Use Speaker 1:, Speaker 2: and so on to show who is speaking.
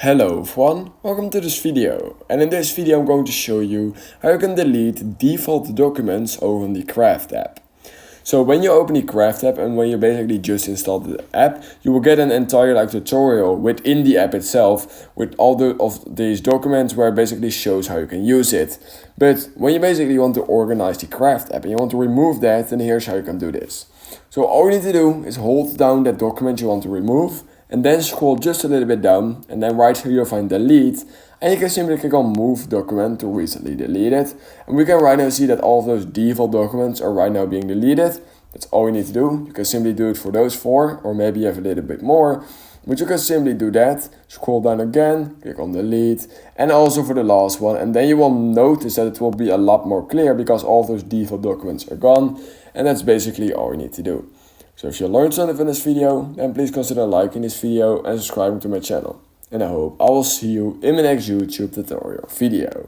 Speaker 1: Hello everyone, welcome to this video, and in this video I'm going to show you how you can delete default documents over the Craft app. So when you open the Craft app and when you basically just install the app, you will get an entire tutorial within the app itself with all of these documents where it basically shows how you can use it. But when you basically want to organize the Craft app and you want to remove that, then here's how you can do this. So all you need to do is hold down that document you want to remove and then scroll just a little bit down, and then right here you'll find delete, and you can simply click on move document to recently delete it. And we can right now see that all of those default documents are right now being deleted. That's all you need to do. You can simply do it for those 4, or maybe you have a little bit more, but you can simply do that. Scroll down again, click on delete, and also for the last one, and then you will notice that it will be a lot more clear because all of those default documents are gone, and that's basically all you need to do. So if you learned something from this video, then please consider liking this video and subscribing to my channel. And I hope I will see you in my next YouTube tutorial video.